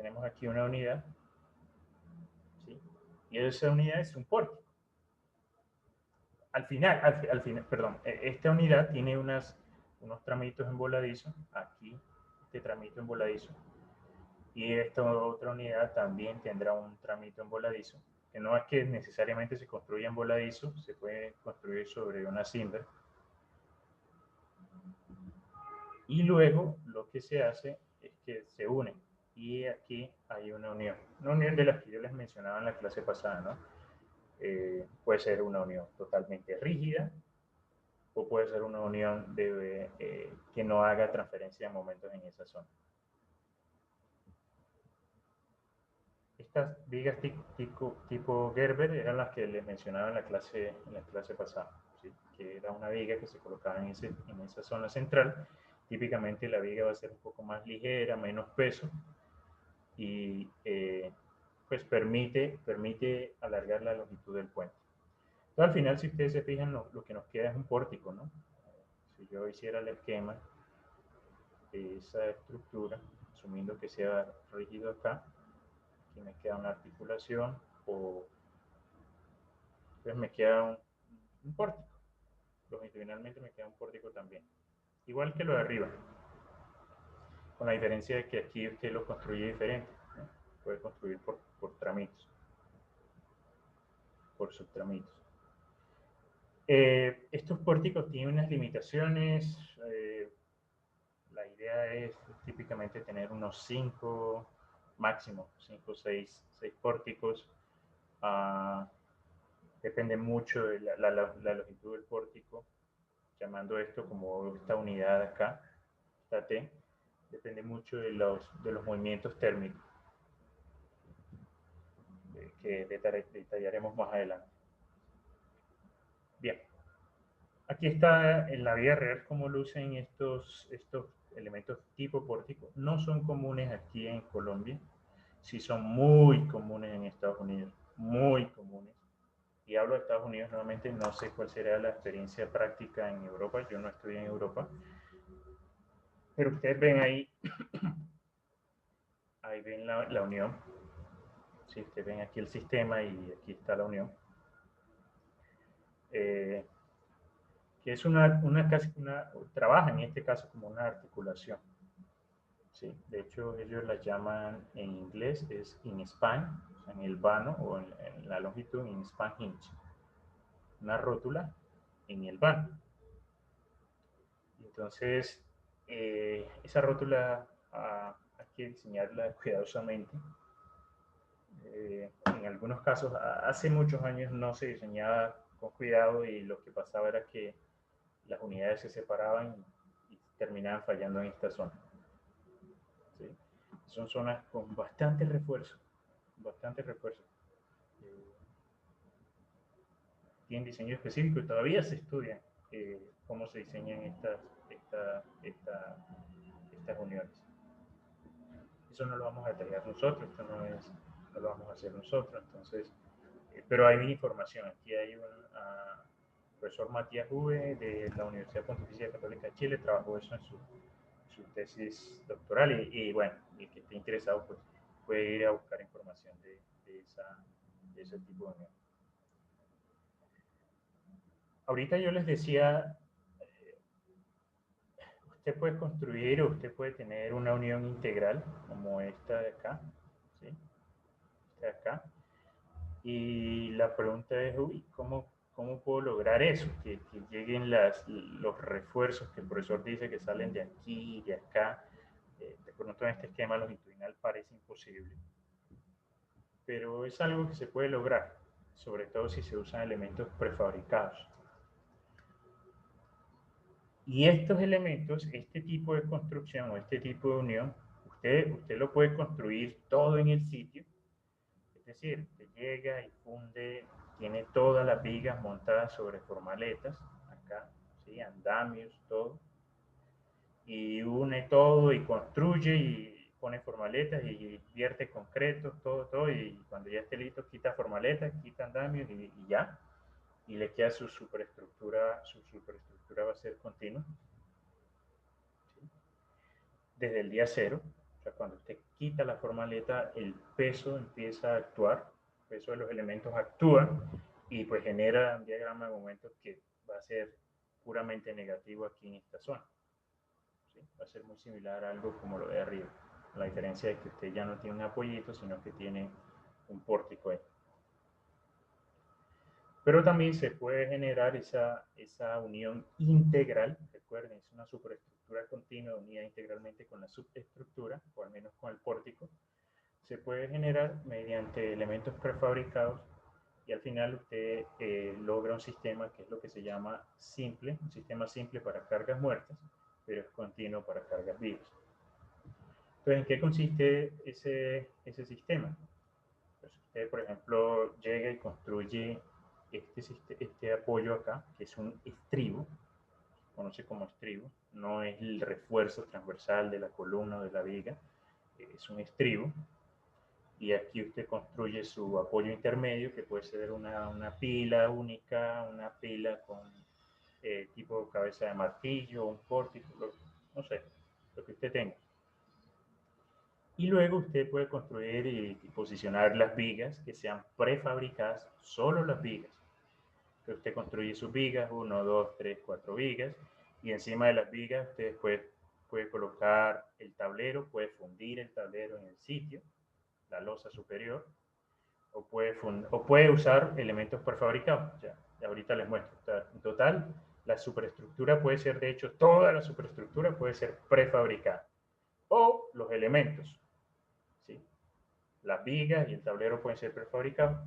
tenemos aquí una unidad, ¿sí? Y esa unidad es un pórtico. Al final, perdón, esta unidad tiene unos tramitos en voladizo, aquí, este tramito en voladizo, y esta otra unidad también tendrá un tramito en voladizo, que no es que necesariamente se construya en voladizo, se puede construir sobre una cinta. Y luego lo que se hace es que se unen, y aquí hay una unión de las que yo les mencionaba en la clase pasada, ¿no? Puede ser una unión totalmente rígida, o puede ser una unión que no haga transferencia de momentos en esa zona. Estas vigas tipo Gerber eran las que les mencionaba en la clase pasada, ¿sí? Que era una viga que se colocaba en esa zona central. Típicamente la viga va a ser un poco más ligera, menos peso, y pues permite alargar la longitud del puente. Entonces, al final, si ustedes se fijan, lo que nos queda es un pórtico, ¿no? Si yo hiciera el esquema de esa estructura, asumiendo que sea rígido acá, aquí me queda una articulación, o pues me queda un pórtico. Longitudinalmente me queda un pórtico también. Igual que lo de arriba, con la diferencia de que aquí usted lo construye diferente, ¿no? Puede construir por tramitos, por subtramitos. Estos pórticos tienen unas limitaciones. La idea es típicamente tener unos 5, máximo 5 o 6 pórticos. Depende mucho de la longitud del pórtico, llamando esto como esta unidad acá, esta T, depende mucho de los movimientos térmicos, que detallaremos más adelante. Bien, aquí está en la vida real cómo lucen estos elementos tipo pórtico. No son comunes aquí en Colombia, sí son muy comunes en Estados Unidos, muy comunes. Y hablo de Estados Unidos nuevamente, no sé cuál será la experiencia práctica en Europa, yo no estoy en Europa, pero ustedes ven ahí, ahí ven la unión, ¿sí? Ustedes ven aquí el sistema y aquí está la unión, que es trabaja en este caso como una articulación, ¿sí? De hecho ellos la llaman en inglés, es in span, o sea, en el vano o en la longitud, in span hinge, una rótula en el vano. Entonces, esa rótula hay que diseñarla cuidadosamente. En algunos casos, hace muchos años no se diseñaba con cuidado, y lo que pasaba era que las unidades se separaban y terminaban fallando en esta zona. ¿Sí? Son zonas con bastante refuerzo, bastante refuerzo. Tienen diseño específico y todavía se estudia cómo se diseñan estas uniones. Eso no lo vamos a detallar nosotros, esto no lo vamos a hacer nosotros, entonces, pero hay información. Aquí hay un profesor Matías Uve de la Universidad Pontificia Católica de Chile, trabajó eso en su tesis doctoral, y bueno, el que esté interesado pues puede ir a buscar información de ese tipo de unión. Ahorita yo les decía, usted puede construir, o usted puede tener una unión integral como esta de acá, ¿sí? Esta de acá. Y la pregunta es, ¿cómo puedo lograr eso? Que lleguen los refuerzos que el profesor dice que salen de aquí y de acá. De pronto en este esquema longitudinal parece imposible, pero es algo que se puede lograr, sobre todo si se usan elementos prefabricados. Y estos elementos, este tipo de construcción o este tipo de unión, usted lo puede construir todo en el sitio. Es decir, usted llega y funde, tiene todas las vigas montadas sobre formaletas, acá, ¿sí? Andamios, todo, y une todo y construye y pone formaletas y vierte concreto, todo, y cuando ya esté listo quita formaletas, quita andamios y ya, y le queda su superestructura va a ser continua, ¿sí? Desde el día cero, o sea, cuando usted quita la formaleta, el peso empieza a actuar, el peso de los elementos actúa y pues genera un diagrama de momentos que va a ser puramente negativo aquí en esta zona. ¿Sí? Va a ser muy similar a algo como lo de arriba. La diferencia es que usted ya no tiene un apoyito, sino que tiene un pórtico ahí. Pero también se puede generar esa unión integral, recuerden, es una superestructura continua unida integralmente con la subestructura, o al menos con el pórtico. Se puede generar mediante elementos prefabricados y al final usted logra un sistema que es lo que se llama simple, un sistema simple para cargas muertas, pero es continuo para cargas vivas. Entonces, ¿en qué consiste ese sistema? Pues usted, por ejemplo, llega y construye este apoyo acá, que es un estribo, se conoce como estribo, no es el refuerzo transversal de la columna o de la viga, es un estribo, y aquí usted construye su apoyo intermedio, que puede ser una pila única, una pila con tipo cabeza de martillo, un pórtico, no sé, lo que usted tenga. Y luego usted puede construir y posicionar las vigas que sean prefabricadas, solo las vigas. Que usted construye sus vigas, 1, 2, 3, 4 vigas, y encima de las vigas usted puede colocar el tablero, puede fundir el tablero en el sitio, la losa superior, o puede usar elementos prefabricados. Ya ahorita les muestro. O sea, en total, la superestructura puede ser, de hecho, toda la superestructura puede ser prefabricada. O los elementos, ¿sí? Las vigas y el tablero pueden ser prefabricados,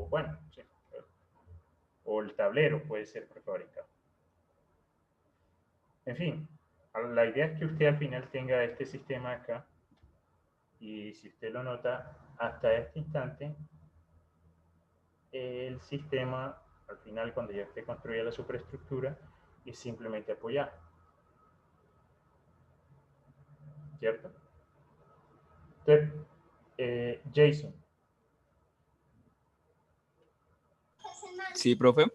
bueno, sí, o el tablero puede ser prefabricado. En fin, la idea es que usted al final tenga este sistema acá, y si usted lo nota, hasta este instante, el sistema, al final, cuando ya esté construida la superestructura, es simplemente apoyar, ¿cierto? Entonces, Jason. Sí, profe.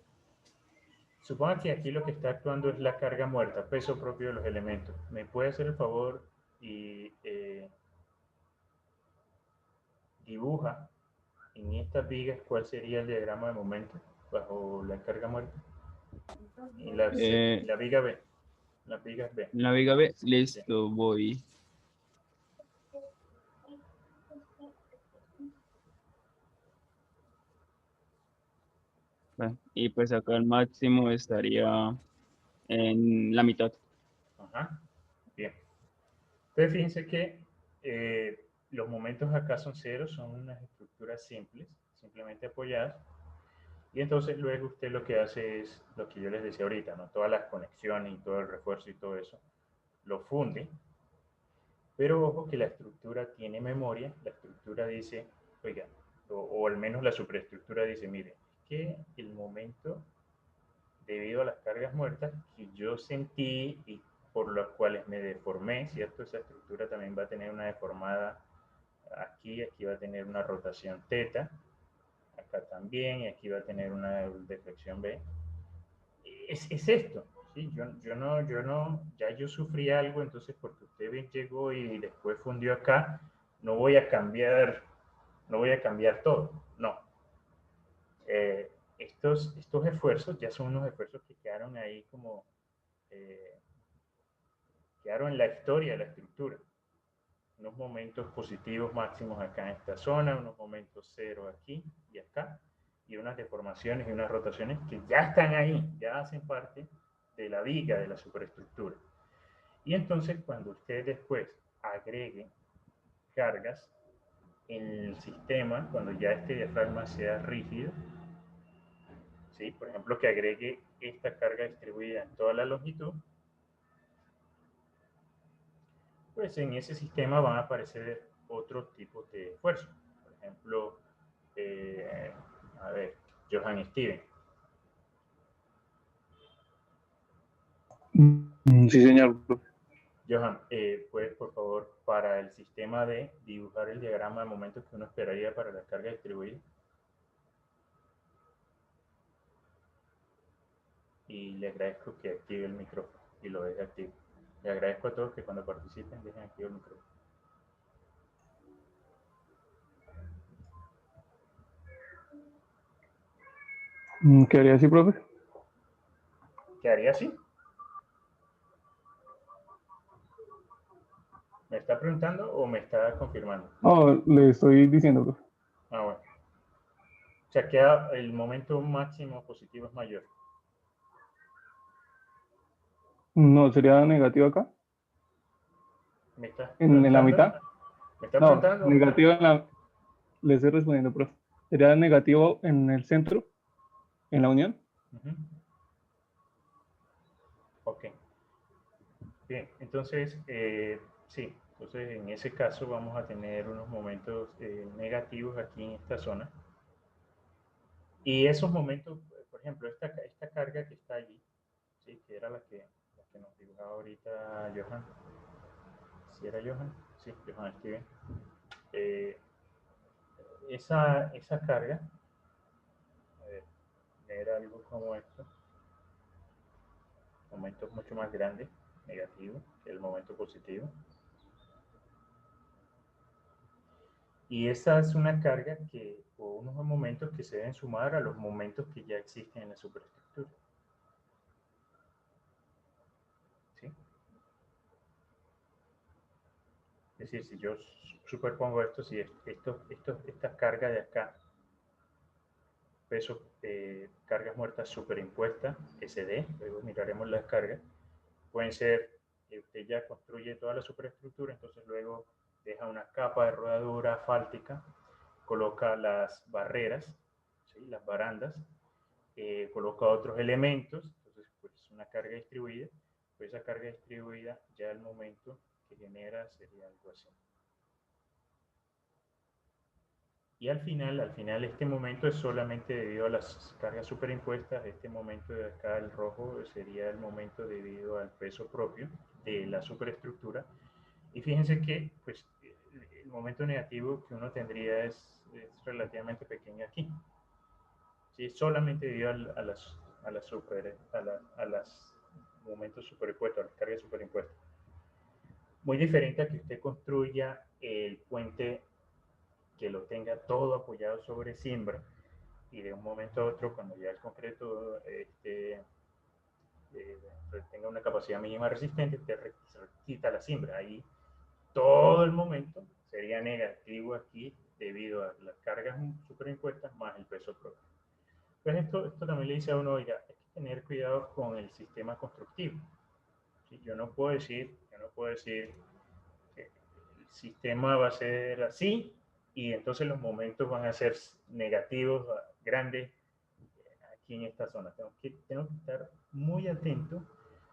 Suponga que aquí lo que está actuando es la carga muerta, peso propio de los elementos. ¿Me puede hacer el favor y dibuja en estas vigas cuál sería el diagrama de momento bajo la carga muerta? En Eh, la viga B. Las vigas B. la viga B, Sí. listo, voy. Y pues acá el máximo estaría en la mitad. Ajá. Bien. Entonces fíjense que los momentos acá son ceros, son unas estructuras simples, simplemente apoyadas. Y entonces luego usted lo que hace es lo que yo les decía ahorita, ¿no? Todas las conexiones y todo el refuerzo y todo eso, lo funde. Pero ojo que la estructura tiene memoria, la estructura dice, oiga, o al menos la superestructura dice, mire, es que el momento debido a las cargas muertas que yo sentí y por las cuales me deformé, ¿cierto? Esa estructura también va a tener una deformada aquí va a tener una rotación teta, acá también, y aquí va a tener una deflexión B. Es esto, ¿sí? Ya yo sufrí algo, entonces porque usted llegó y después fundió acá, no voy a cambiar, no voy a cambiar todo, no. Eh, estos esfuerzos ya son unos esfuerzos que quedaron ahí como, eh, quedaron en la historia de la estructura. Unos momentos positivos máximos acá en esta zona, unos momentos cero aquí y acá, y unas deformaciones y unas rotaciones que ya están ahí, ya hacen parte de la viga, de la superestructura. Y entonces cuando usted después agregue cargas en el sistema, cuando ya este diafragma sea rígido, ¿sí? Por ejemplo, que agregue esta carga distribuida en toda la longitud, pues en ese sistema van a aparecer otros tipos de esfuerzos. Por ejemplo, eh, a ver, Johann Steven. Sí, señor. Johan, ¿puedes por favor para el sistema D dibujar el diagrama de momentos que uno esperaría para la carga distribuida? Y le agradezco que active el micrófono y lo deje activo. Le agradezco a todos que cuando participen dejen activo el micrófono. ¿Qué haría así, profe? ¿Quedaría así? ¿Me está preguntando o me está confirmando? No, le estoy diciendo, profe. Ah, bueno. O sea, queda el momento máximo positivo es mayor. No, sería negativo acá, ¿Me está en la preguntando? mitad. ¿Me está No, preguntando? negativo en la... Le estoy respondiendo, profe. Sería negativo en el centro, en la unión. Ujú. Ok. Bien, entonces, sí, entonces en ese caso vamos a tener unos momentos negativos aquí en esta zona. Y esos momentos, por ejemplo, esta carga que está allí, ¿sí? Que era la que nos dibujaba ahorita Johan. ¿Sí era Johan? Sí, Johan Steven. Eh, esa carga, a ver, era algo como esto, momentos mucho más grandes, negativo, que el momento positivo. Y esa es una carga que, o unos momentos que se deben sumar a los momentos que ya existen en la superestructura. ¿Sí? Es decir, si yo superpongo esto, si esta carga de acá, peso, cargas muertas superimpuestas, SD, luego miraremos las cargas, pueden ser, usted ya construye toda la superestructura, entonces luego deja una capa de rodadura asfáltica, coloca las barreras, ¿sí? Las barandas, coloca otros elementos, entonces pues una carga distribuida, pues esa carga distribuida ya el momento que genera sería algo así. Y al final este momento es solamente debido a las cargas superimpuestas, este momento de acá el rojo sería el momento debido al peso propio de la superestructura. Y fíjense que pues el momento negativo que uno tendría es relativamente pequeño aquí. ¿Sí? Solamente debido a las momentos superimpuestos, a las cargas superimpuestas. Muy diferente a que usted construya el puente que lo tenga todo apoyado sobre siembra y de un momento a otro, cuando ya el concreto tenga una capacidad mínima resistente, te quita la siembra. Ahí todo el momento sería negativo aquí debido a las cargas superimpuestas más el peso propio. Pues esto también le dice a uno, oiga, hay que tener cuidado con el sistema constructivo. ¿Sí? Yo no puedo decir que el sistema va a ser así y entonces los momentos van a ser negativos, grandes, aquí en esta zona. Tengo que estar muy atento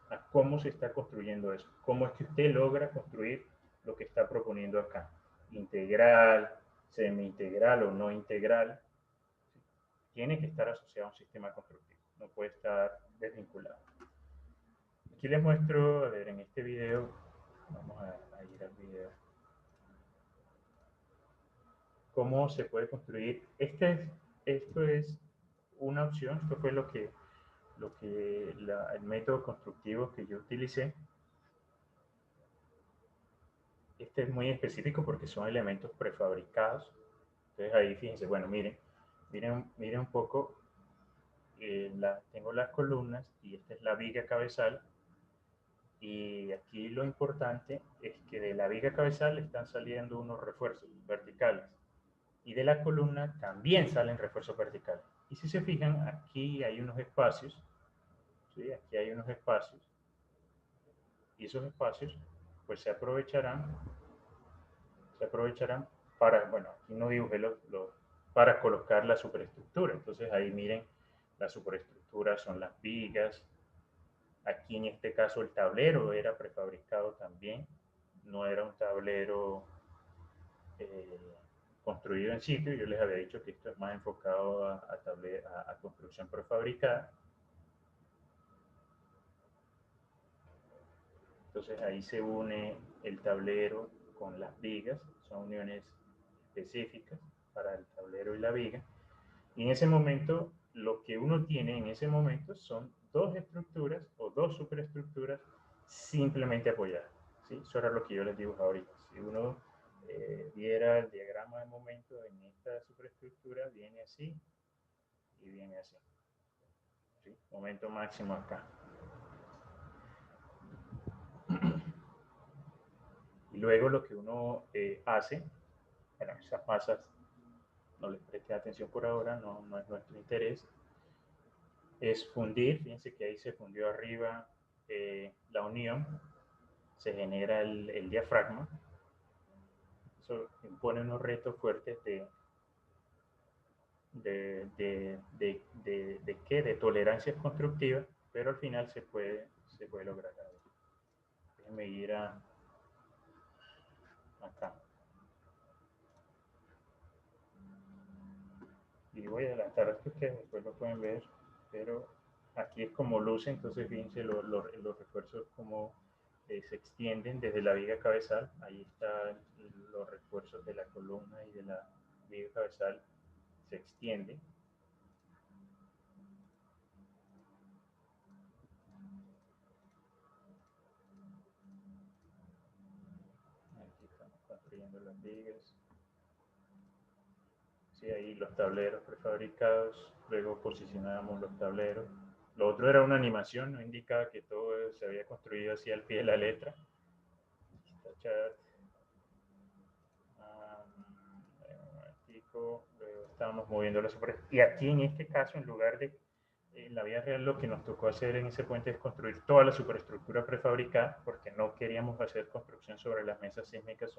a cómo se está construyendo eso, cómo es que usted logra construir lo que está proponiendo acá. Integral, semi-integral o no integral, tiene que estar asociado a un sistema constructivo, no puede estar desvinculado. Aquí les muestro, a ver, en este video, vamos a ir al video, cómo se puede construir. Esto es una opción, esto fue el método constructivo que yo utilicé. Este es muy específico porque son elementos prefabricados. Entonces ahí fíjense, bueno, miren un poco, tengo las columnas y esta es la viga cabezal. Y aquí lo importante es que de la viga cabezal están saliendo unos refuerzos verticales y de la columna también salen refuerzos verticales. Y si se fijan, aquí hay unos espacios, ¿sí? Aquí hay unos espacios y esos espacios pues se aprovecharán para, bueno, aquí no dibujé para colocar la superestructura. Entonces ahí miren, la superestructura son las vigas. Aquí en este caso el tablero era prefabricado también, no era un tablero eh, construido en sitio. Yo les había dicho que esto es más enfocado a construcción prefabricada. Entonces ahí se une el tablero con las vigas, son uniones específicas para el tablero y la viga. Y en ese momento, lo que uno tiene en ese momento son dos estructuras o dos superestructuras simplemente apoyadas. ¿Sí? Eso era lo que yo les dibujaba ahorita. Si uno viera el diagrama de momento en esta superestructura, viene así y viene así. ¿sí? Momento máximo acá. Y luego lo que uno hace, bueno, esas masas no les preste atención por ahora, no es nuestro interés, es fundir. Fíjense que ahí se fundió arriba la unión, se genera el diafragma. Eso impone unos retos fuertes de tolerancias constructivas, pero al final se puede lograr. Déjenme ir acá. Y voy a adelantar esto, que después lo pueden ver, pero aquí es como luce. Entonces fíjense los refuerzos como se extienden desde la viga cabezal. Ahí están los refuerzos de la columna y de la viga cabezal, se extienden. Aquí estamos construyendo las vigas. Sí, ahí los tableros prefabricados, luego posicionábamos los tableros. Lo otro era una animación, no indicaba que todo se había construido así al pie de la letra. Luego estábamos moviendo la superficie. Y aquí en este caso, en lugar de en la vida real, lo que nos tocó hacer en ese puente es construir toda la superestructura prefabricada, porque no queríamos hacer construcción sobre las mesas sísmicas,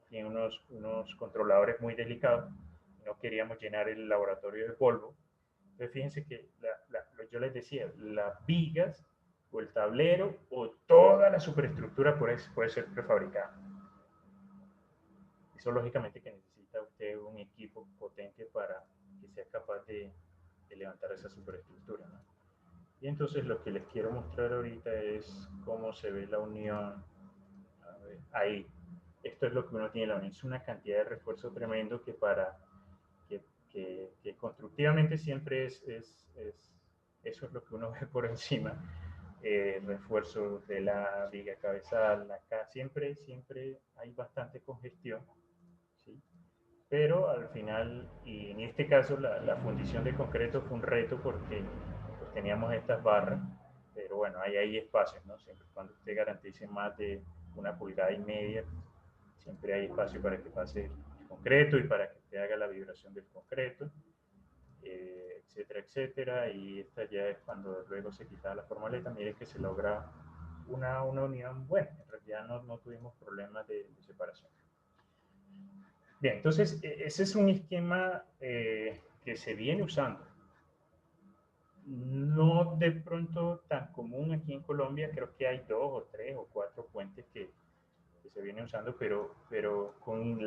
tienen unos controladores muy delicados, no queríamos llenar el laboratorio de polvo. Entonces fíjense que yo les decía, las vigas o el tablero o toda la superestructura puede ser prefabricada. Eso lógicamente que necesita usted un equipo potente para que sea capaz de levantar esa superestructura, ¿no? Y entonces lo que les quiero mostrar ahorita es cómo se ve la unión. A ver, ahí, esto es lo que uno tiene la unión, es una cantidad de refuerzo tremendo que que constructivamente siempre eso es lo que uno ve por encima. Refuerzos de la viga cabezal, acá siempre hay bastante congestión, ¿sí? Pero al final, y en este caso la fundición de concreto fue un reto porque pues, teníamos estas barras, pero bueno, hay espacios, ¿no? Siempre cuando usted garantice más de 1,5 pulgadas, siempre hay espacio para que pase el concreto y para que usted haga la vibración del concreto, etcétera, etcétera. Y esta ya es cuando luego se quita la formaleta. Mire que se logra una unión buena. En realidad no tuvimos problemas de separación. Bien, entonces ese es un esquema que se viene usando. No de pronto tan común aquí en Colombia, creo que hay 2 o 3 o 4 puentes que se vienen usando, pero con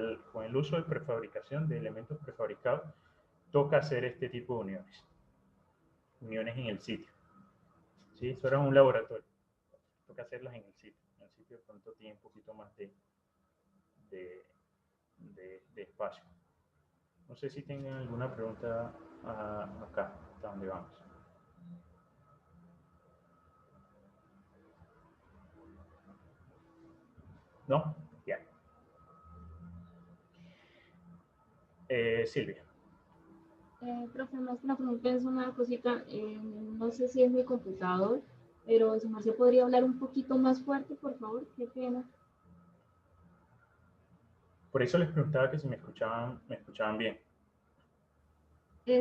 el uso de prefabricación, de elementos prefabricados, toca hacer este tipo de uniones en el sitio. ¿Sí? Eso era un laboratorio, toca hacerlas en el sitio. En el sitio de pronto tiene un poquito más de espacio. No sé si tengan alguna pregunta acá, hasta donde vamos. ¿No? Ya. Silvia. Profe, más que la pregunta es una cosita, no sé si es mi computador, pero si Marcia podría hablar un poquito más fuerte, por favor, qué pena. Por eso les preguntaba que si me escuchaban bien.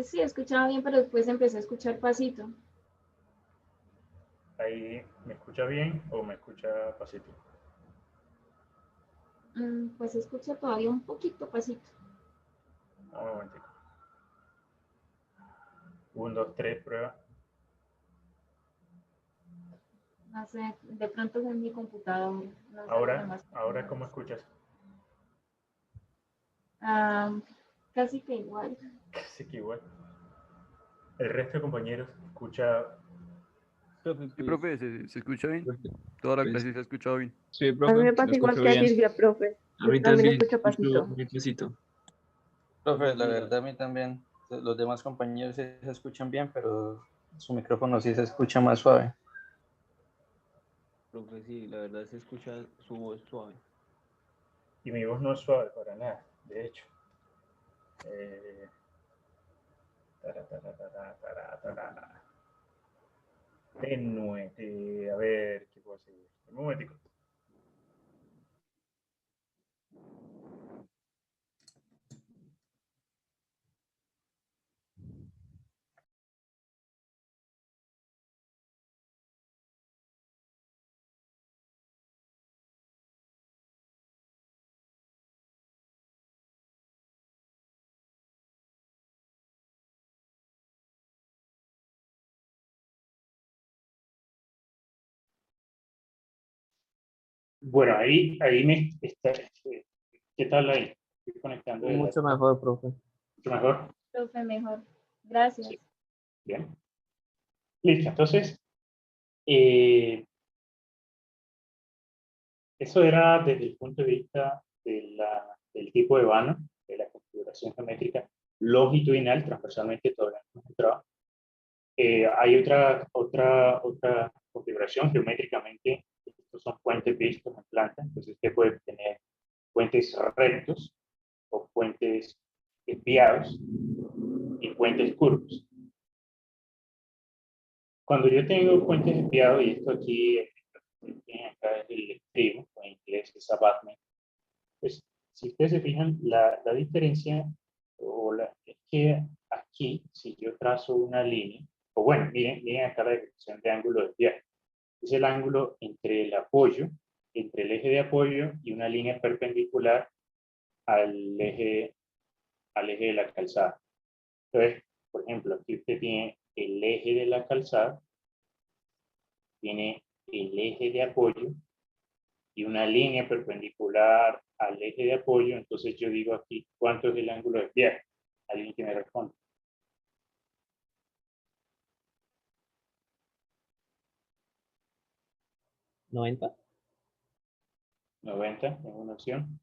Sí, escuchaba bien, pero después empecé a escuchar pasito. ¿Ahí me escucha bien o me escucha pasito? Pues escucha todavía un poquito pasito. Un momentico. 1, 2, 3, prueba. No sé, de pronto es en mi computador. No sé ahora ¿cómo escuchas? Casi que igual. Casi que igual. El resto de compañeros escucha. Sí, profe, ¿se escucha bien? Toda la clase se ha escuchado bien. Sí, A mí profe, me pasa lo igual escucho que a bien. Silvia, profe. A mí Yo también escucho escucho pasito. muy pasito. Profe, la verdad a mí también, los demás compañeros sí se escuchan bien, pero su micrófono sí se escucha más suave. Profe, sí, la verdad se escucha su voz suave. Y mi voz no es suave para nada, de hecho. A ver, ¿qué puedo hacer? Un momentico. Bueno, ahí me está. ¿Qué tal ahí? Estoy conectando. Mucho mejor, profe. Mucho mejor. Profe, mejor. Gracias. Sí. Bien. Listo. Entonces, eh, eso era desde el punto de vista del tipo de vano, de la configuración geométrica longitudinal, transversalmente todavía no hemos entrado. Hay otra configuración geométricamente. Estos son puentes vistos en planta. Entonces usted puede tener puentes rectos o puentes desviados y puentes curvos. Cuando yo tengo puentes desviados, y esto aquí, acá es el estribo, o en inglés es abutment, pues si ustedes se fijan, la diferencia es que aquí, si yo trazo una línea, o bueno, miren acá la definición de ángulo desviado. Es el ángulo entre el apoyo, entre el eje de apoyo y una línea perpendicular al eje de la calzada. Entonces, por ejemplo, aquí usted tiene el eje de la calzada, tiene el eje de apoyo y una línea perpendicular al eje de apoyo. Entonces yo digo aquí, ¿cuánto es el ángulo de viaje? Alguien que me responda. 90. 90 es una opción.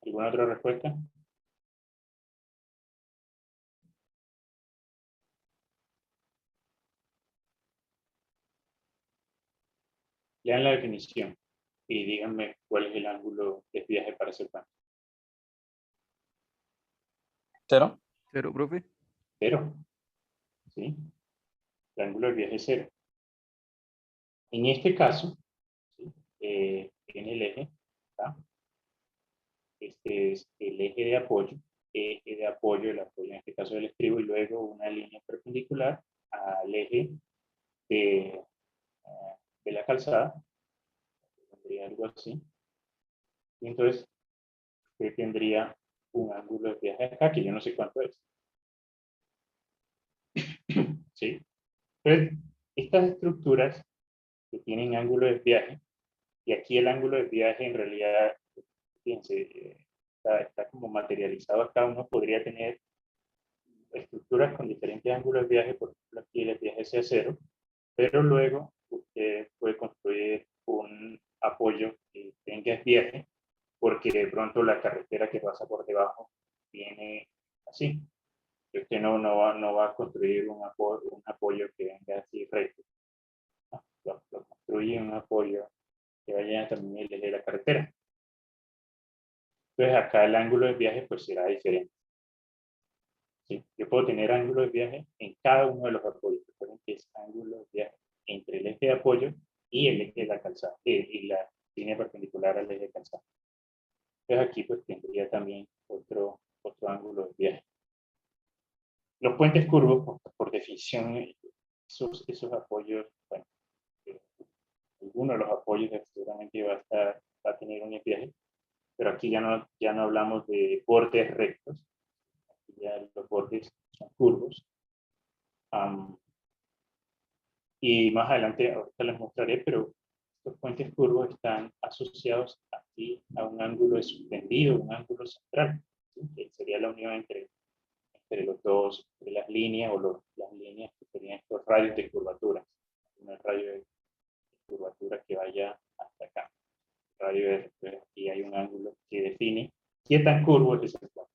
¿Alguna otra respuesta? Lean la definición y díganme cuál es el ángulo de viaje para ese pan. ¿Cero? Cero, profe. Cero. ¿Sí? El ángulo de viaje es cero. En este caso, ¿sí? En el eje, ¿tá? Este es el eje de apoyo, el apoyo en este caso del estribo, y luego una línea perpendicular al eje de, de la calzada, tendría algo así, y entonces usted tendría un ángulo de viaje acá, que yo no sé cuánto es. ¿Sí? Entonces, estas estructuras que tienen ángulo de viaje, y aquí el ángulo de viaje en realidad, fíjense, está como materializado acá. Uno podría tener estructuras con diferentes ángulos de viaje, por ejemplo aquí el viaje sea cero, pero luego usted puede construir un apoyo que tenga viaje, porque de pronto la carretera que pasa por debajo viene así. Y usted no va a construir un apoyo que venga así recto. Lo construye un apoyo que vaya también el eje de la carretera. Entonces acá el ángulo de viaje pues será diferente. ¿Sí? Yo puedo tener ángulo de viaje en cada uno de los apoyos. Recuerden que es ángulo de viaje entre el eje de apoyo y el eje de la calzada, y la línea perpendicular al eje de calzada. Entonces aquí pues tendría también otro ángulo de viaje. Los puentes curvos, por definición, esos apoyos, bueno, alguno de los apoyos seguramente va a tener un viaje, pero aquí ya no hablamos de bordes rectos, aquí ya los bordes son curvos. Y más adelante, ahorita les mostraré, pero estos puentes curvos están asociados aquí a un ángulo suspendido, un ángulo central, ¿sí? Que sería la unión entre los dos, entre las líneas o las líneas que serían estos radios de curvatura. Un radio de curvatura que vaya hasta acá. Radio de, aquí hay un ángulo que define qué tan curvo es ese puente.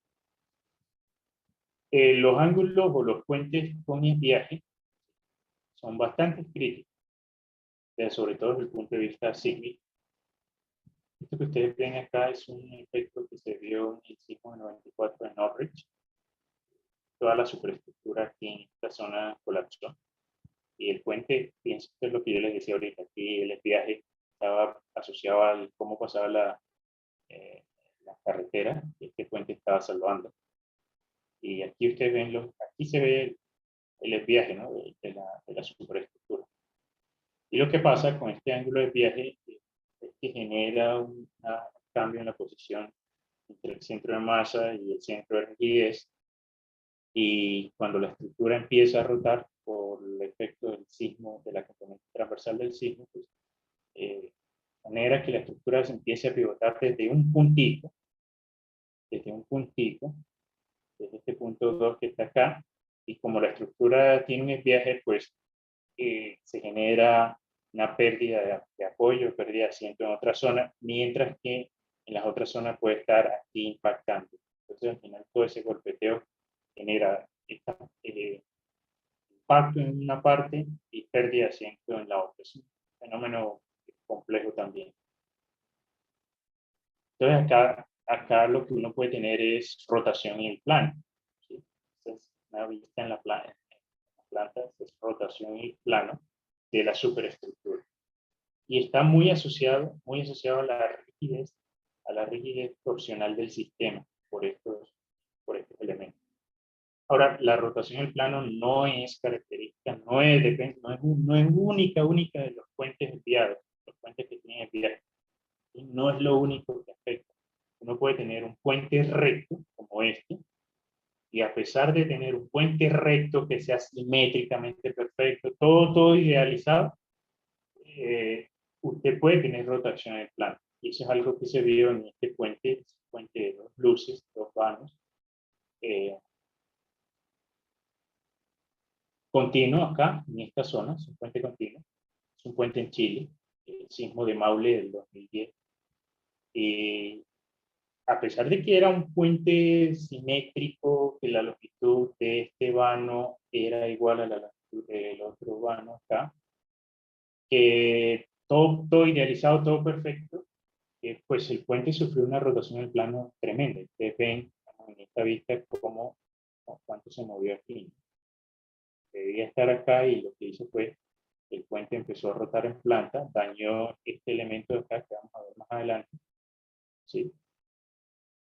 Los ángulos o los puentes con viaje son bastante críticos, sobre todo desde el punto de vista sísmico. Esto que ustedes ven acá es un efecto que se vio en el sismo de 94 en Norwich. Toda la superestructura aquí en esta zona colapsó. Y el puente, pienso que es lo que yo les decía ahorita, que el viaje estaba asociado a cómo pasaba la carretera, y este puente estaba salvando. Y aquí ustedes ven, aquí se ve el viaje, ¿no? de la superestructura. Y lo que pasa con este ángulo de viaje es que genera un cambio en la posición entre el centro de masa y el centro de rigidez, y cuando la estructura empieza a rotar por el efecto del sismo, de la componente transversal del sismo, pues, genera que la estructura se empiece a pivotar desde un puntito, desde este punto 2 que está acá, y como la estructura tiene un viaje, pues se genera una pérdida de apoyo, pérdida de asiento en otra zona, mientras que en las otras zonas puede estar aquí impactando. Entonces, al final, todo ese golpeteo genera impacto en una parte y pérdida de asiento en la otra. Es un fenómeno complejo también. Entonces, acá lo que uno puede tener es rotación en el plano. ¿Sí? Entonces, una vista en la planta es rotación en el plano de la superestructura. Y está muy asociado a la rigidez torsional del sistema por estos elementos. Ahora, la rotación en el plano no es característica, no es única de los puentes enviados, los puentes que tienen enviados. Y no es lo único que afecta. Uno puede tener un puente recto, como este, y a pesar de tener un puente recto que sea simétricamente perfecto, todo idealizado, usted puede tener rotación en el plano. Y eso es algo que se vio en este puente de 2 luces, 2 vanos, continuo acá, en esta zona, es un puente continuo, es un puente en Chile, el sismo de Maule del 2010. A pesar de que era un puente simétrico, que la longitud de este vano era igual a la longitud del otro vano acá, que todo idealizado, todo perfecto, pues el puente sufrió una rotación en el plano tremenda. Ustedes ven en esta vista cuánto se movió aquí. Debía estar acá y lo que hizo fue que el puente empezó a rotar en planta, dañó este elemento de acá que vamos a ver más adelante. ¿Sí?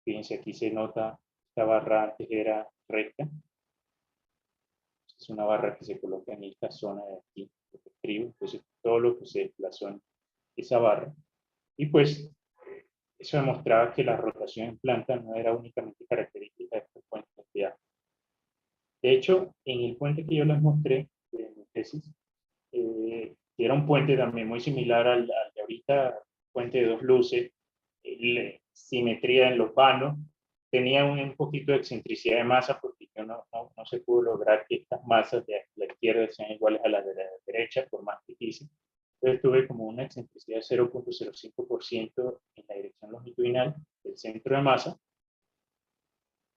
Fíjense, aquí se nota, esta barra antes era recta. Es una barra que se coloca en esta zona de aquí, el estribo. Entonces, todo lo que se desplazó en esa barra. Y pues, eso demostraba que la rotación en planta no era únicamente característica de estos puentes de viaje. De hecho, en el puente que yo les mostré de mi tesis, que era un puente también muy similar al de ahorita, puente de 2 luces, simetría en los vanos, tenía un poquito de excentricidad de masa porque no se pudo lograr que estas masas de la izquierda sean iguales a las de la derecha, por más que quise. Entonces tuve como una excentricidad de 0.05% en la dirección longitudinal del centro de masa.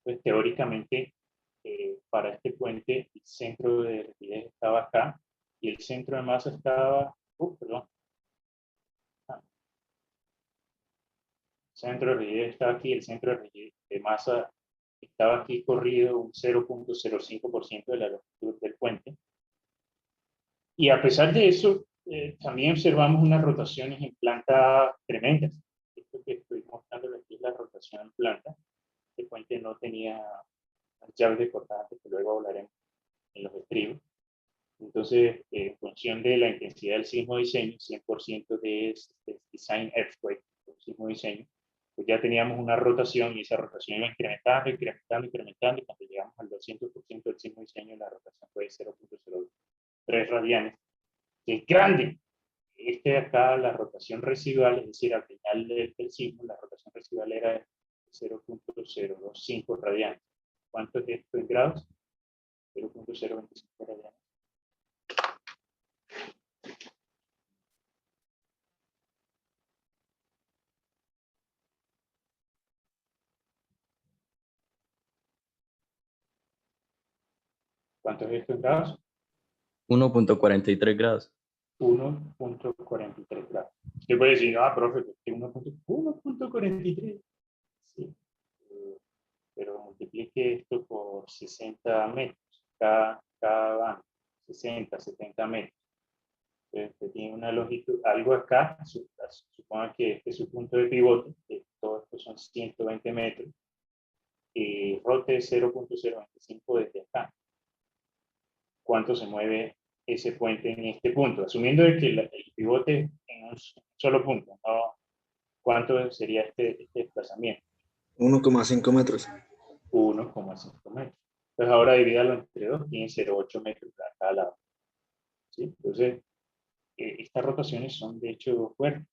Pues teóricamente, para este puente, el centro de rigidez estaba acá y el centro de masa estaba, perdón. El centro de rigidez estaba aquí, el centro de rigidez de masa estaba aquí corrido un 0.05% de la longitud del puente. Y a pesar de eso, también observamos unas rotaciones en planta tremendas. Esto que estoy mostrando aquí es la rotación en planta. Este puente no tenía las llaves de cortante, que luego hablaremos en los estribos. Entonces, en función de la intensidad del sismo diseño, 100% de design earthquake, el sismo diseño, pues ya teníamos una rotación y esa rotación iba incrementando, incrementando, incrementando, y cuando llegamos al 200% del sismo diseño, la rotación fue de 0.03 radianes, que es grande. Este de acá, la rotación residual, es decir, al final del sismo, la rotación residual era de 0.025 radianes. ¿Cuánto es esto en grados? 0.025 radianes. ¿Cuánto es esto en grados? 1.43 grados. 1.43 grados. Usted puede decir, profe, 1.43. Sí. Pero multiplique esto por 60 metros cada vano. 60, 70 metros. Entonces, usted tiene una longitud, algo acá, suponga que este es su punto de pivote, que todo esto son 120 metros, y rote 0.025 desde acá. ¿Cuánto se mueve ese puente en este punto? Asumiendo de que el pivote en un solo punto, ¿no? ¿Cuánto sería este desplazamiento? 1,5 metros. 1,5 metros. Entonces ahora divídalo entre 2, tiene 0,8 metros a cada lado. ¿Sí? Entonces, estas rotaciones son de hecho fuertes.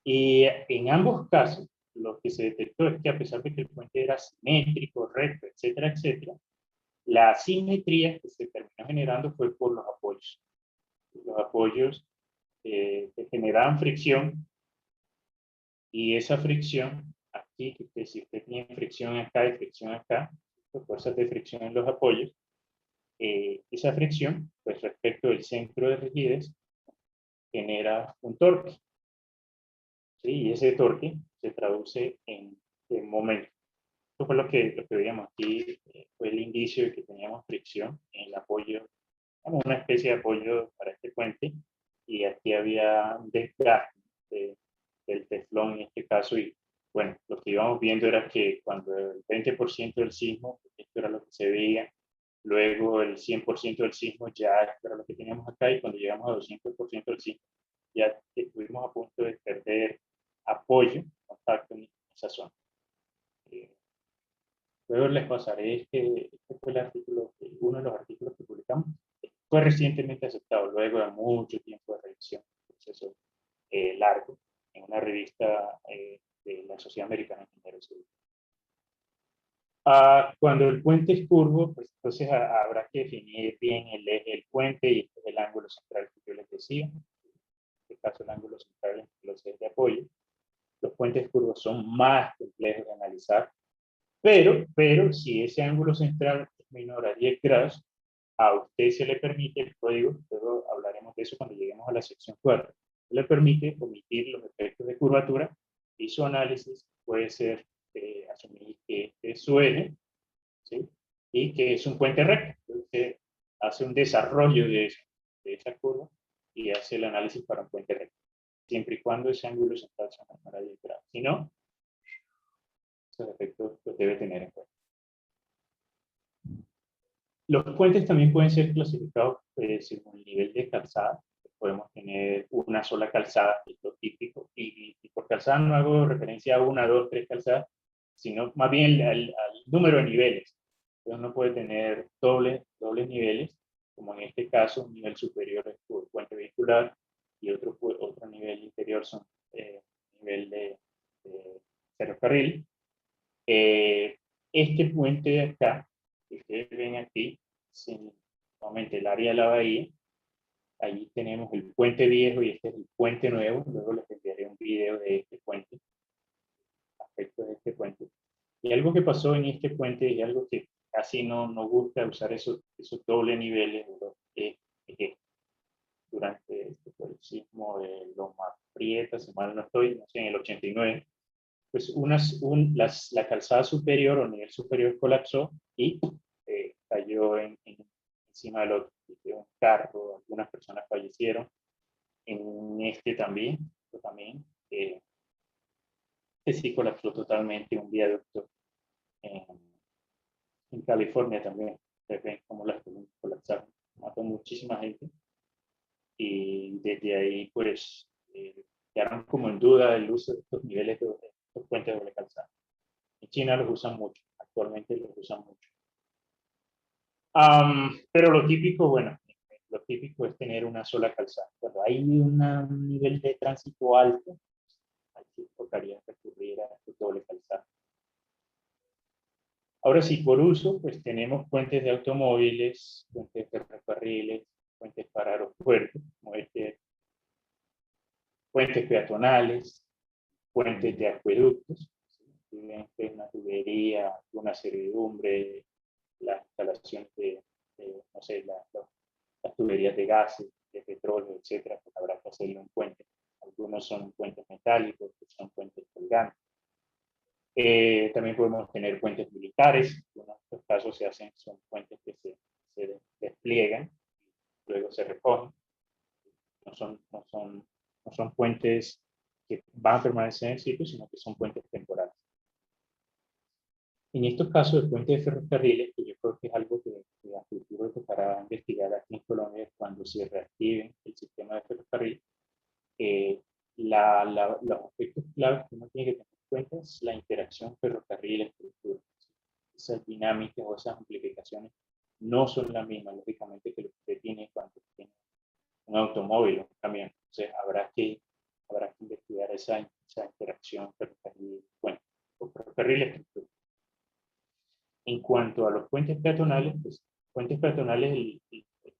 Y en ambos casos, lo que se detectó es que a pesar de que el puente era simétrico, recto, etcétera, etcétera, la asimetría que se terminó generando fue por los apoyos. Los apoyos que generaban fricción, y esa fricción, aquí, si usted tiene fricción acá y fricción acá, fuerzas de fricción en los apoyos, esa fricción, pues respecto del centro de rigidez, genera un torque. ¿Sí? Y ese torque se traduce en momento. Esto fue lo que veíamos aquí, fue el indicio de que teníamos fricción en el apoyo, una especie de apoyo para este puente, y aquí había un desgaste del teflón en este caso, y bueno, lo que íbamos viendo era que cuando el 20% del sismo, esto era lo que se veía, luego el 100% del sismo ya esto era lo que teníamos acá, y cuando llegamos a 200% del sismo, ya estuvimos a punto de perder apoyo, contacto en esa zona. Luego les pasaré este fue el artículo, uno de los artículos que publicamos. Fue recientemente aceptado, luego de mucho tiempo de revisión, un proceso largo, en una revista de la Sociedad Americana de Ingenieros Civiles. Cuando el puente es curvo, pues entonces habrá que definir bien el eje del puente, y este es el ángulo central que yo les decía. En este caso, el ángulo central entre los ejes de apoyo. Los puentes curvos son más complejos de analizar, pero si ese ángulo central es menor a 10 grados, a usted se le permite el código, luego hablaremos de eso cuando lleguemos a la sección 4, se le permite omitir los efectos de curvatura, y su análisis puede ser asumir que este es su eje, ¿sí? Y que es un puente recto. Entonces hace un desarrollo de esa curva y hace el análisis para un puente recto, siempre y cuando ese ángulo central sea menor a 10 grados. Si no, esos efectos los debe tener en cuenta. Los puentes también pueden ser clasificados según el nivel de calzada. Podemos tener una sola calzada, que es lo típico, y por calzada no hago referencia a una, dos, tres calzadas, sino más bien al número de niveles. Entonces uno puede tener dobles niveles, como en este caso, un nivel superior es por puente vehicular, y otro nivel inferior son nivel de ferrocarril. Este puente de acá, que ustedes ven aquí, nuevamente el área de la bahía, allí tenemos el puente viejo y este es el puente nuevo. Luego les enviaré un video de este puente, aspectos de este puente. Y algo que pasó en este puente, y algo que casi no gusta usar esos dobles niveles, durante el sismo de Loma Prieta, si mal no estoy, no sé, en el 89, pues la calzada superior o nivel superior colapsó y cayó encima del otro. Un carro, algunas personas fallecieron. En este también, sí colapsó totalmente un viaducto en California también. Ustedes ven cómo las colapsaron, mató muchísima gente. Y desde ahí, pues, quedaron como en duda el uso de estos niveles de estos puentes de doble calzada. En China los usan mucho, actualmente los usan mucho. Pero lo típico es tener una sola calzada. Cuando hay un nivel de tránsito alto, aquí tocaría recurrir a este doble calzada. Ahora sí, por uso, pues tenemos puentes de automóviles, puentes de ferrocarriles, puentes para aeropuertos, como puentes peatonales, puentes de acueductos, una tubería, una servidumbre, las instalaciones no sé, las tuberías de gases, de petróleo, etcétera, pues habrá que hacerle un puente. Algunos son puentes metálicos, otros son puentes colgantes. También podemos tener puentes militares. En estos casos son puentes que se despliegan, luego se recogen. No son puentes que van a permanecer en el sitio, sino que son puentes temporales. En estos casos de puentes de ferrocarriles, que yo creo que es algo que a futuro tocará investigar aquí en Colombia cuando se reactive el sistema de ferrocarril, los aspectos claves que uno tiene que tener en cuenta es la interacción ferrocarril-estructura. Esas dinámicas o esas amplificaciones no son las mismas, lógicamente, que lo que usted tiene cuando tiene un automóvil o un camión. Entonces, habrá que investigar esa interacción ferrocarril-puente o ferrocarril-estructura. En cuanto a los puentes peatonales, pues puentes peatonales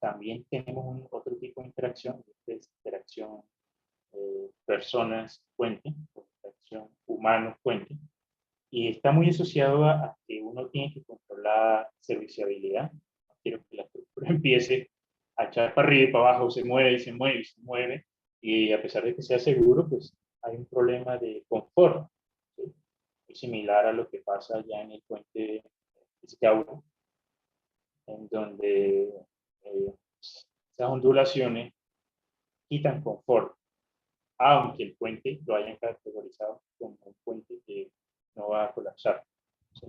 también tenemos otro tipo de interacción, que es interacción personas-puente, interacción humanos-puente, y está muy asociado a que uno tiene que controlar serviciabilidad. No quiero que la estructura empiece a echar para arriba y para abajo, se mueve, se mueve, y se mueve, y a pesar de que sea seguro, pues hay un problema de confort, ¿sí? Muy similar a lo que pasa ya en el puente Escauro, en donde esas ondulaciones quitan confort, aunque el puente lo hayan categorizado como un puente que no va a colapsar. ¿Sí?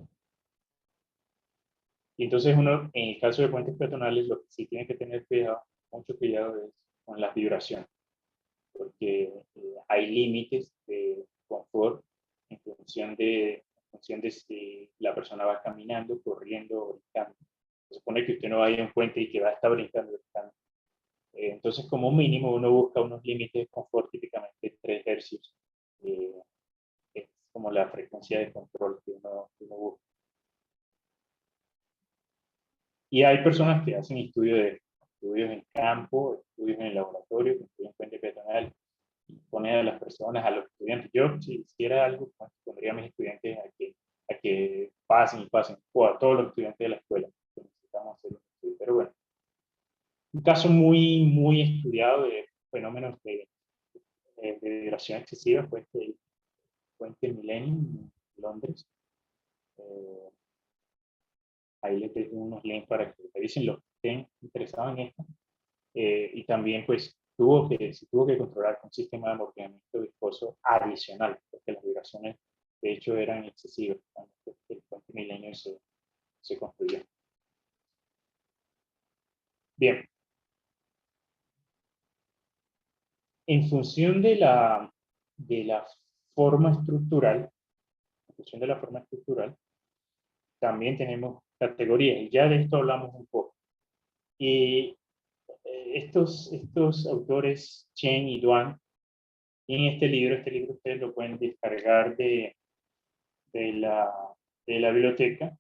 Y entonces uno, en el caso de puentes peatonales, lo que sí tiene que tener mucho cuidado es con las vibraciones, porque hay límites de confort en función de si la persona va caminando, corriendo o brincando. Se supone que usted no vaya a un puente y que va a estar brincando. Entonces, como mínimo, uno busca unos límites de confort, típicamente 3 hercios. Es como la frecuencia de control que uno busca. Y hay personas que hacen estudios en campo, estudios en el laboratorio, que estudian puente peatonal, y ponen a las personas, a los estudiantes. Yo, si hiciera algo, pondría a mis estudiantes a que pasen, o a todos los estudiantes de la escuela, que necesitamos hacer un estudio. Pero bueno, un caso muy, muy estudiado de fenómenos de vibración excesiva fue el puente Millennium en Londres. Ahí les dejo unos links para que revisen los que estén interesados en esto. Y también, pues, se tuvo que controlar con un sistema de amortiguamiento viscoso adicional, porque las vibraciones, de hecho, eran excesivas cuando el puente Millennium se construyó. Bien. En función de la forma estructural, también tenemos categorías, y ya de esto hablamos un poco. Y estos autores, Chen y Duan, en este libro ustedes lo pueden descargar de la biblioteca,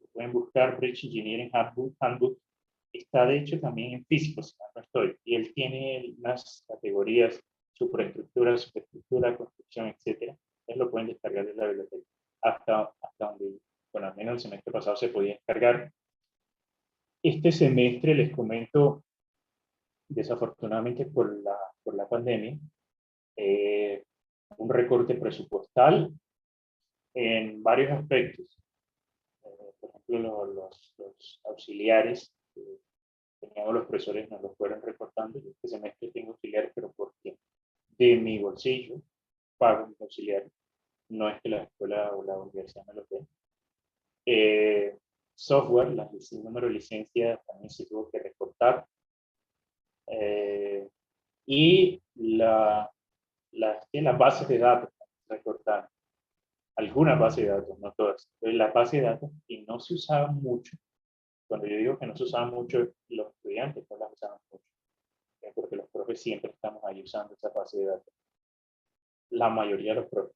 lo pueden buscar Bridge Engineering Handbook, está de hecho también en físico, si no estoy, y él tiene unas categorías, superestructura, construcción, etc. Ustedes lo pueden descargar de la biblioteca, hasta donde, bueno, al menos el semestre pasado se podía descargar. Este semestre, les comento, desafortunadamente por la pandemia, un recorte presupuestal en varios aspectos. Por ejemplo, los auxiliares que teníamos los profesores nos los fueron recortando. Yo este semestre tengo auxiliares, pero porque de mi bolsillo pago mis auxiliares. No es que la escuela o la universidad me lo dé. Software, el número de licencias también se tuvo que recortar. Y las bases de datos recortaron. Algunas bases de datos, no todas. Entonces, las bases de datos que no se usaban mucho, cuando yo digo que no se usaban mucho, los estudiantes no las usaban mucho, porque los profes siempre estamos ahí usando esa base de datos. La mayoría de los profes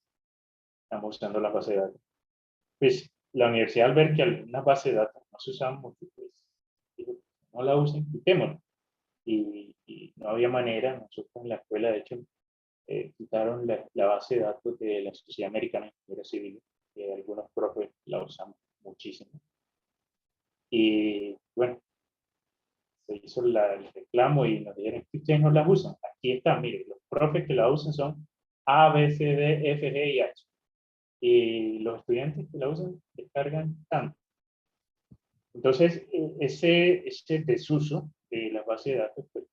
estamos usando la base de datos. Pues la universidad, al ver que algunas bases de datos no se usaban mucho, pues digo, no la usen, quitémosla. Y no había manera. Nosotros en la escuela, de hecho, quitaron la base de datos de la Sociedad Americana de Ingeniería Civil, que algunos profes la usamos muchísimo. Y bueno, se hizo el reclamo y nos dijeron que ustedes no la usan. Aquí está, mire, los profes que la usan son A, B, C, D, F, G y H. Y los estudiantes que la usan descargan tanto. Entonces, ese desuso de las bases de datos, pues,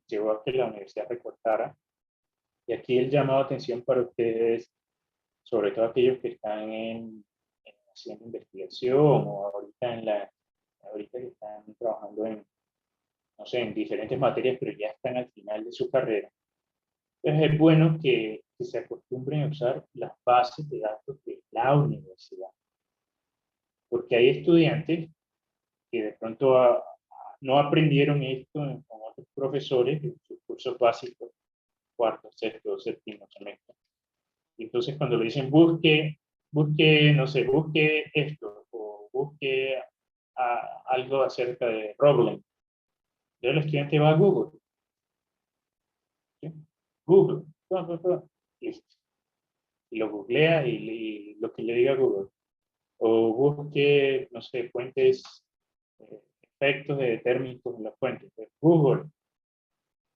llevó a que la universidad recortara. Y aquí el llamado de atención para ustedes, sobre todo aquellos que están haciendo investigación o ahorita que están trabajando no sé, en diferentes materias, pero ya están al final de su carrera. Entonces es bueno que se acostumbren a usar las bases de datos de la universidad. Porque hay estudiantes que de pronto no aprendieron esto con otros profesores en sus cursos básicos, cuarto, sexto, séptimo semestre. Entonces cuando le dicen busque, no sé, busque esto, o busque algo acerca de Roblin, entonces el estudiante va a Google. ¿Sí? Google, listo. Y lo googlea y lo que le diga Google. O busque, no sé, fuentes, efectos de térmicos en las fuentes. Google.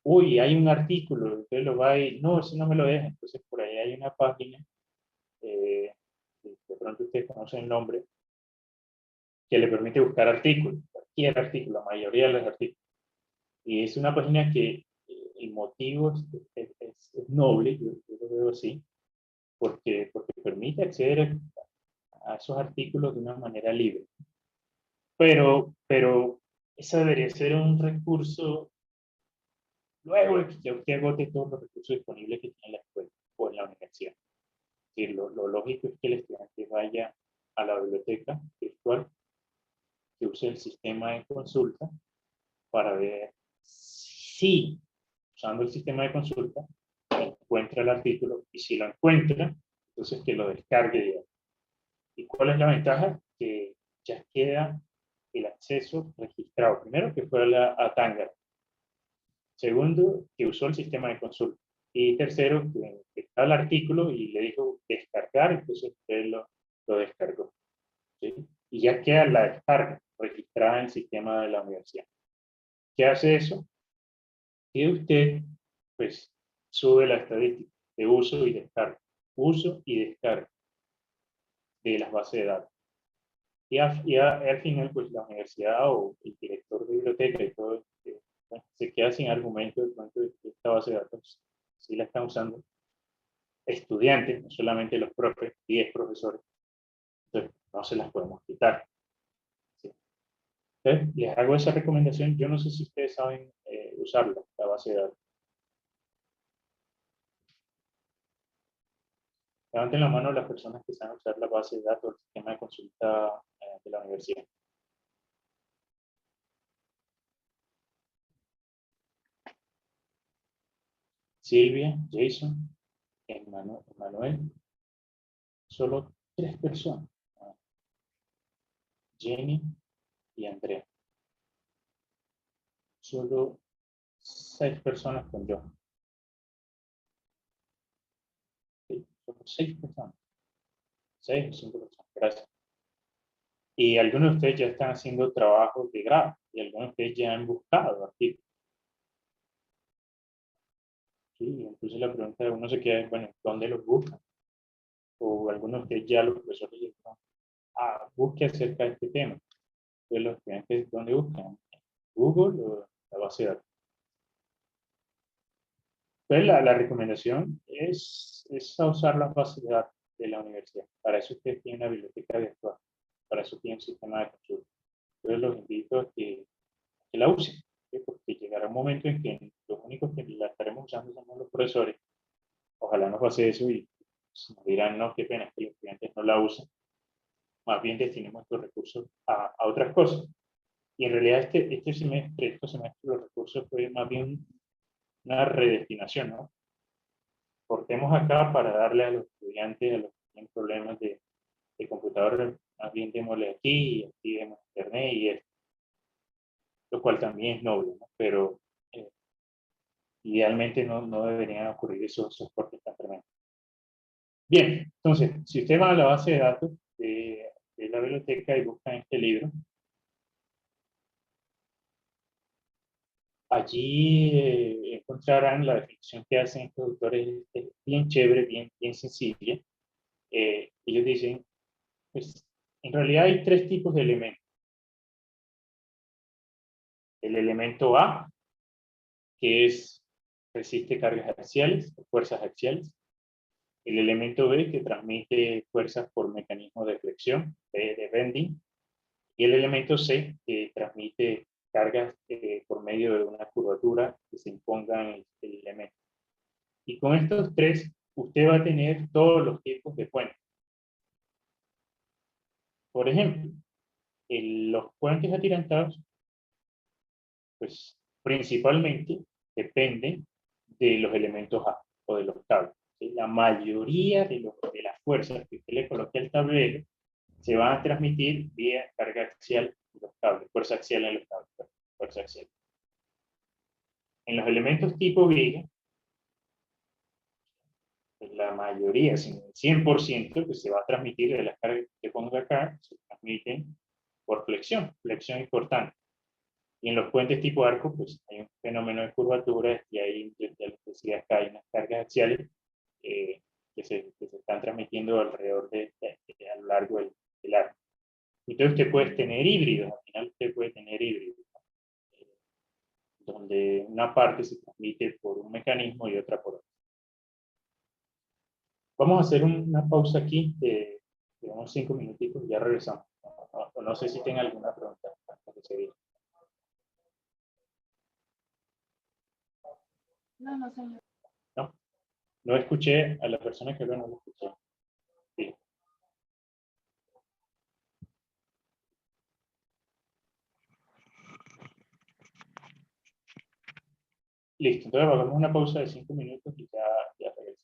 Uy, hay un artículo, entonces lo va y, no, eso no me lo deja. Entonces por ahí hay una página, de pronto ustedes conocen el nombre, que le permite buscar artículos, cualquier artículo, la mayoría de los artículos. Y es una página que el motivo es noble, yo lo veo así, porque permite acceder a esos artículos de una manera libre. Pero ese debería ser un recurso, luego de que ya usted agote todos los recursos disponibles que tiene en la escuela o en la universidad. Es decir, lo lógico es que el estudiante vaya a la biblioteca virtual, que use el sistema de consulta para ver si, usando el sistema de consulta, encuentra el artículo, y si lo encuentra, entonces que lo descargue ya. ¿Y cuál es la ventaja? Que ya queda el acceso registrado. Primero, que fue a Tángara. Segundo, que usó el sistema de consulta. Y tercero, que está el artículo y le dijo descargar, entonces usted lo descargó. ¿Sí? Y ya queda la descarga registrada en el sistema de la universidad. ¿Qué hace eso? Que usted, pues, sube la estadística de uso y descarga de las bases de datos. Y al final, pues, la universidad o el director de biblioteca y todo, bueno, se queda sin argumento de cuánto esta base de datos sí la están usando estudiantes, no solamente los profes, 10 profesores. Entonces, no se las podemos quitar. ¿Sí? Entonces, les hago esa recomendación. Yo no sé si ustedes saben usarla, la base de datos. Levanten la mano las personas que saben usar la base de datos, el sistema de consulta de la universidad. Silvia, Jason, Manuel, solo 3 personas. Jenny y Andrea. Solo 6 personas con yo. Sí, solo 6 personas. 6 o 5 personas. Gracias. Y algunos de ustedes ya están haciendo trabajos de grado y algunos de ustedes ya han buscado artículos. Sí, entonces la pregunta de uno se queda, bueno, ¿dónde los buscan? O algunos de ustedes ya los profesores ya están, busque acerca de este tema. Entonces los estudiantes, ¿dónde buscan? ¿Google o la base de datos? Entonces la recomendación es a usar las bases de datos de la universidad. Para eso ustedes tienen una biblioteca virtual. Para eso tienen un sistema de consulta. Entonces los invito a que la usen. ¿Sí? Porque llegará un momento en que los únicos que la estaremos usando somos los profesores. Ojalá no pase eso y nos dirán, no, qué pena que los estudiantes no la usen. Más bien destinemos estos recursos a otras cosas. Y en realidad estos semestres los recursos fue más bien una redestinación, ¿no? Cortemos acá para darle a los estudiantes, a los que tienen problemas de computador, más bien démosle aquí y aquí demos internet y esto. Lo cual también es noble, ¿no? Pero idealmente no deberían ocurrir esos cortes tan tremendos. Bien, entonces, si usted va a la base de datos de la biblioteca y buscan este libro, allí encontrarán la definición que hacen estos autores, es bien chévere, bien sencilla. Ellos dicen, pues, en realidad hay 3 tipos de elementos. El elemento A, que resiste cargas axiales, fuerzas axiales. El elemento B, que transmite fuerzas por mecanismo de flexión, de bending. Y el elemento C, que transmite cargas por medio de una curvatura que se imponga en el elemento. Y con estos tres, usted va a tener todos los tipos de puentes. Por ejemplo, los puentes atirantados, pues principalmente dependen de los elementos A o de los tablos. ¿Sí? La mayoría de las fuerzas que usted le coloque al tablero se van a transmitir vía carga axial en los cables, fuerza axial en los cables, fuerza axial. En los elementos tipo viga, la mayoría, si no el 100%, que se va a transmitir de las cargas que ponga acá, se transmiten por flexión importante. Y en los puentes tipo arco, pues hay un fenómeno de curvatura y ahí, ya les decía acá, hay unas cargas axiales que se están transmitiendo alrededor a lo largo del arco. Entonces usted puede tener híbridos, al final usted puede tener híbridos, ¿no? Donde una parte se transmite por un mecanismo y otra por otro. Vamos a hacer una pausa aquí de unos 5 minutitos y ya regresamos. No sé si tenga alguna pregunta antes de seguir. No, señor. No escuché a la persona que habló, no lo escuché. Sí. Listo, entonces hagamos una pausa de 5 minutos y ya regresamos.